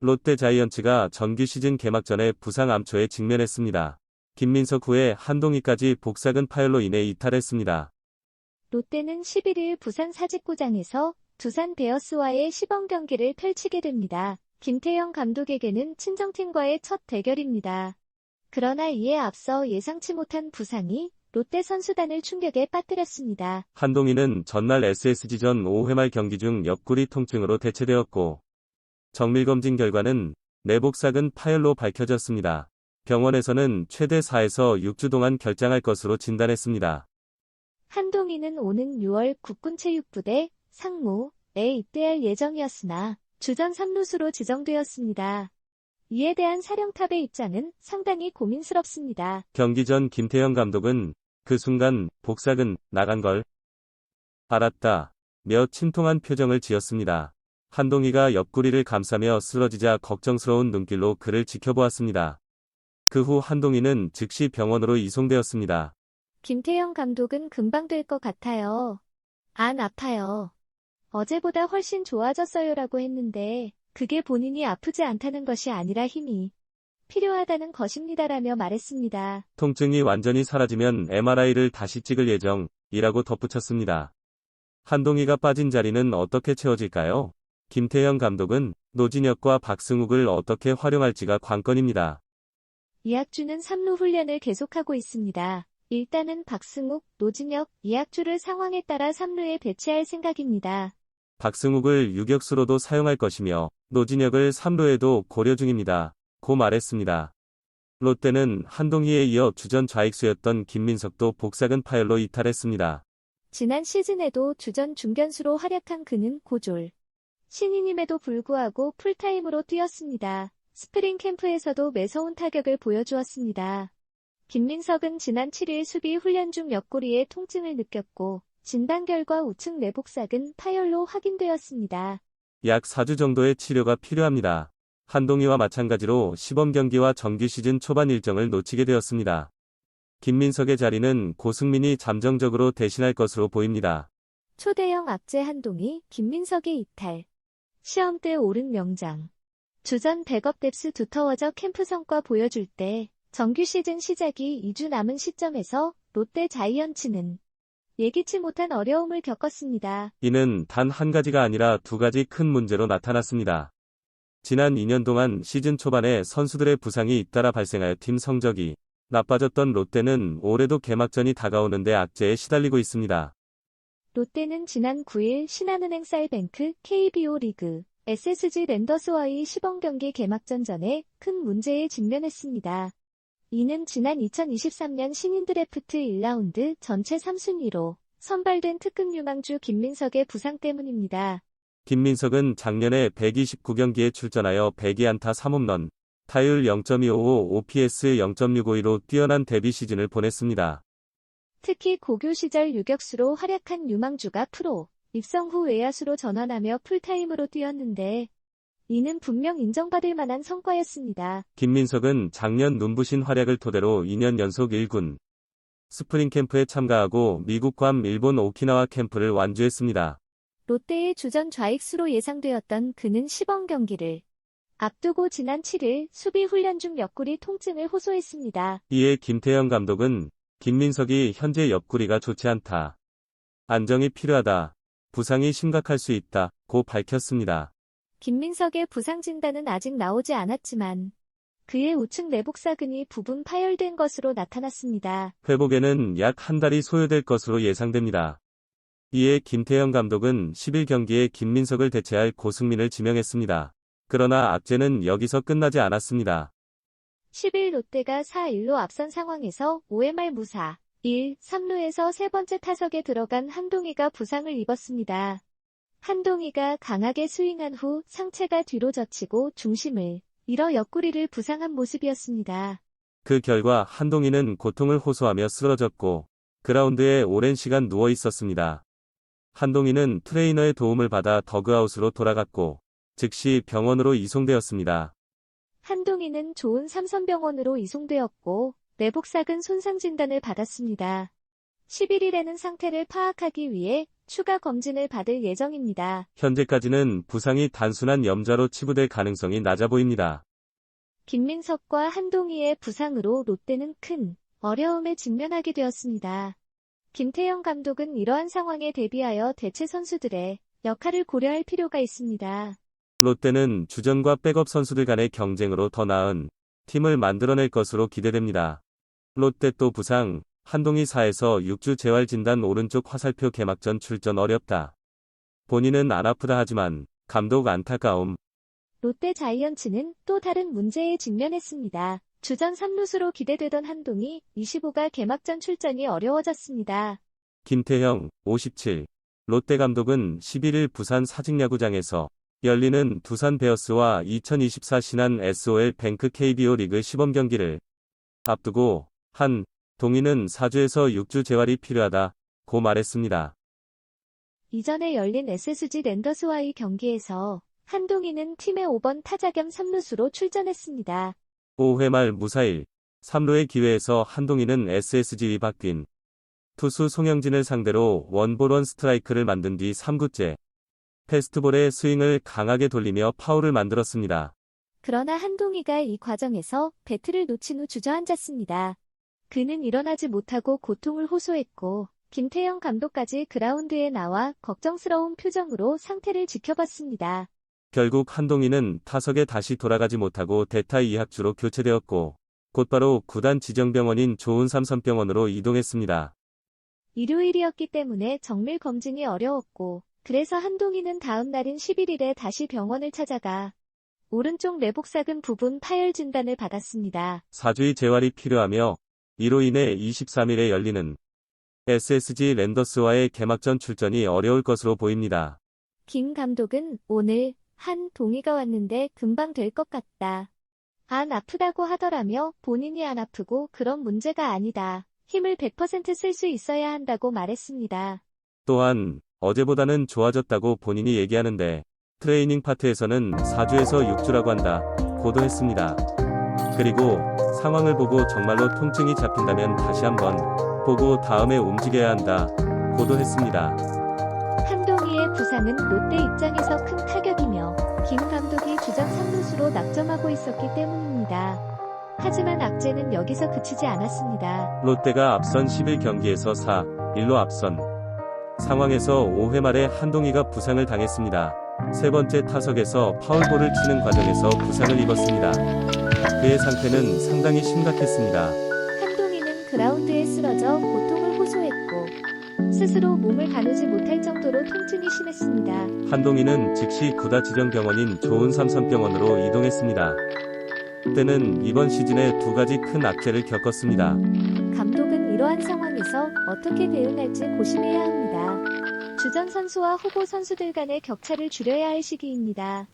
롯데 자이언츠가 정규 시즌 개막 전에 부상 암초에 직면했습니다. 김민석 후에 한동희까지 복사근 파열로 인해 이탈했습니다. 롯데는 11일 부산 사직구장에서 두산 베어스와의 시범 경기를 펼치게 됩니다. 김태형 감독에게는 친정팀과의 첫 대결입니다. 그러나 이에 앞서 예상치 못한 부상이 롯데 선수단을 충격에 빠뜨렸습니다. 한동희는 전날 SSG전 5회 말 경기 중 옆구리 통증으로 대체되었고 정밀검진 결과는 내복사근 파열로 밝혀졌습니다. 병원에서는 최대 4에서 6주 동안 결장할 것으로 진단했습니다. 한동희는 오는 6월 국군체육부대 상무에 입대할 예정이었으나 주전 3루수로 지정되었습니다. 이에 대한 사령탑의 입장은 상당히 고민스럽습니다. 경기 전 김태형 감독은 그 순간 복사근 나간 걸 알았다 며 침통한 표정을 지었습니다. 한동희가 옆구리를 감싸며 쓰러지자 걱정스러운 눈길로 그를 지켜보았습니다. 그 후 한동희는 즉시 병원으로 이송되었습니다. 김태형 감독은 금방 될 것 같아요. 안 아파요. 어제보다 훨씬 좋아졌어요라고 했는데 그게 본인이 아프지 않다는 것이 아니라 힘이 필요하다는 것입니다라며 말했습니다. 통증이 완전히 사라지면 MRI를 다시 찍을 예정이라고 덧붙였습니다. 한동희가 빠진 자리는 어떻게 채워질까요? 김태형 감독은 노진혁과 박승욱을 어떻게 활용할지가 관건입니다. 이학주는 3루 훈련을 계속하고 있습니다. 일단은 박승욱, 노진혁, 이학주를 상황에 따라 3루에 배치할 생각입니다. 박승욱을 유격수로도 사용할 것이며 노진혁을 3루에도 고려 중입니다. 고 말했습니다. 롯데는 한동희에 이어 주전 좌익수였던 김민석도 복사근 파열로 이탈했습니다. 지난 시즌에도 주전 중견수로 활약한 그는 고졸 신인임에도 불구하고 풀타임으로 뛰었습니다. 스프링 캠프에서도 매서운 타격을 보여주었습니다. 김민석은 지난 7일 수비 훈련 중 옆구리에 통증을 느꼈고 진단 결과 우측 내복사근 파열로 확인되었습니다. 약 4주 정도의 치료가 필요합니다. 한동희와 마찬가지로 시범 경기와 정규 시즌 초반 일정을 놓치게 되었습니다. 김민석의 자리는 고승민이 잠정적으로 대신할 것으로 보입니다. 초대형 악재 한동희, 김민석의 이탈. 시험 때 옳은 명장. 주전 백업 뎁스 두터워져 캠프 성과 보여줄 때 정규 시즌 시작이 2주 남은 시점에서 롯데 자이언츠는 예기치 못한 어려움을 겪었습니다. 이는 단 한 가지가 아니라 두 가지 큰 문제로 나타났습니다. 지난 2년 동안 시즌 초반에 선수들의 부상이 잇따라 발생하여 팀 성적이 나빠졌던 롯데는 올해도 개막전이 다가오는데 악재에 시달리고 있습니다. 롯데는 지난 9일 신한은행 사이뱅크 KBO 리그 SSG 랜더스와의 시범 경기 개막전 전에 큰 문제에 직면했습니다. 이는 지난 2023년 신인 드래프트 1라운드 전체 3순위로 선발된 특급 유망주 김민석의 부상 때문입니다. 김민석은 작년에 129경기에 출전하여 102안타 3홈런, 타율 0.255, OPS 0.652로 뛰어난 데뷔 시즌을 보냈습니다. 특히 고교 시절 유격수로 활약한 유망주가 프로 입성 후 외야수로 전환하며 풀타임으로 뛰었는데 이는 분명 인정받을 만한 성과였습니다. 김민석은 작년 눈부신 활약을 토대로 2년 연속 1군 스프링 캠프에 참가하고 미국 괌 일본 오키나와 캠프를 완주했습니다. 롯데의 주전 좌익수로 예상되었던 그는 시범 경기를 앞두고 지난 7일 수비 훈련 중 옆구리 통증을 호소했습니다. 이에 김태형 감독은 김민석이 현재 옆구리가 좋지 않다. 안정이 필요하다. 부상이 심각할 수 있다. 고 밝혔습니다. 김민석의 부상 진단은 아직 나오지 않았지만 그의 우측 내복사근이 부분 파열된 것으로 나타났습니다. 회복에는 약 한 달이 소요될 것으로 예상됩니다. 이에 김태형 감독은 10일 경기에 김민석을 대체할 고승민을 지명했습니다. 그러나 악재는 여기서 끝나지 않았습니다. 10일 롯데가 4-1로 앞선 상황에서 5회 말 무사 1, 3루에서 세 번째 타석에 들어간 한동희가 부상을 입었습니다. 한동희가 강하게 스윙한 후 상체가 뒤로 젖히고 중심을 잃어 옆구리를 부상한 모습이었습니다. 그 결과 한동희는 고통을 호소하며 쓰러졌고 그라운드에 오랜 시간 누워 있었습니다. 한동희는 트레이너의 도움을 받아 더그아웃으로 돌아갔고 즉시 병원으로 이송되었습니다. 한동희는 좋은 삼성병원으로 이송되었고 내복사근 손상 진단을 받았습니다. 11일에는 상태를 파악하기 위해 추가 검진을 받을 예정입니다. 현재까지는 부상이 단순한 염좌로 치부될 가능성이 낮아 보입니다. 김민석과 한동희의 부상으로 롯데는 큰 어려움에 직면하게 되었습니다. 김태형 감독은 이러한 상황에 대비하여 대체 선수들의 역할을 고려할 필요가 있습니다. 롯데는 주전과 백업 선수들 간의 경쟁으로 더 나은 팀을 만들어낼 것으로 기대됩니다. 롯데 또 부상, 한동희 4에서 6주 재활 진단 오른쪽 화살표 개막전 출전 어렵다. 본인은 안 아프다 하지만 감독 안타까움. 롯데 자이언츠는 또 다른 문제에 직면했습니다. 주전 3루수로 기대되던 한동희 25가 개막전 출전이 어려워졌습니다. 김태형 57. 롯데 감독은 11일 부산 사직야구장에서 열리는 두산 베어스와 2024 신한 SOL 뱅크 KBO 리그 시범 경기를 앞두고 한동희는 4주에서 6주 재활이 필요하다고 말했습니다. 이전에 열린 SSG 랜더스와의 경기에서 한동희는 팀의 5번 타자 겸 3루수로 출전했습니다. 5회 말 무사일 3루의 기회에서 한동희는 SSG의 바뀐 투수 송영진을 상대로 원볼 원 스트라이크를 만든 뒤 3구째 패스트볼의 스윙을 강하게 돌리며 파울을 만들었습니다. 그러나 한동희가 이 과정에서 배트를 놓친 후 주저앉았습니다. 그는 일어나지 못하고 고통을 호소했고 김태형 감독까지 그라운드에 나와 걱정스러운 표정으로 상태를 지켜봤습니다. 결국 한동희는 타석에 다시 돌아가지 못하고 대타 2학주로 교체되었고 곧바로 구단 지정병원인 조은삼선병원으로 이동했습니다. 일요일이었기 때문에 정밀 검진이 어려웠고 그래서 한동희는 다음 날인 11일에 다시 병원을 찾아가 오른쪽 내복사근 부분 파열 진단을 받았습니다. 4주의 재활이 필요하며 이로 인해 23일에 열리는 SSG 랜더스와의 개막전 출전이 어려울 것으로 보입니다. 김 감독은 오늘 한동희가 왔는데 금방 될 것 같다. 안 아프다고 하더라며 본인이 안 아프고 그런 문제가 아니다. 힘을 100% 쓸 수 있어야 한다고 말했습니다. 또한 어제보다는 좋아졌다고 본인이 얘기하는데 트레이닝 파트에서는 4주에서 6주라고 한다 고도 했습니다. 그리고 상황을 보고 정말로 통증이 잡힌다면 다시 한번 보고 다음에 움직여야 한다 고도 했습니다. 한동희의 부상은 롯데 입장에서 큰 타격이며 김 감독이 주전 3루수로 낙점하고 있었기 때문입니다. 하지만 악재는 여기서 그치지 않았습니다. 롯데가 앞선 11경기에서 4-1로 앞선 상황에서 5회 말에 한동희가 부상을 당했습니다. 세 번째 타석에서 파울볼을 치는 과정에서 부상을 입었습니다. 그의 상태는 상당히 심각했습니다. 한동희는 그라운드에 쓰러져 고통을 호소했고 스스로 몸을 가누지 못할 정도로 통증이 심했습니다. 한동희는 즉시 구단 지정병원인 조은삼선병원으로 이동했습니다. 그때는 이번 시즌에 두 가지 큰 악재를 겪었습니다. 감독은 이러한 상황에서 어떻게 대응할지 고심해야 합니다. 주전 선수와 후보 선수들 간의 격차를 줄여야 할 시기입니다.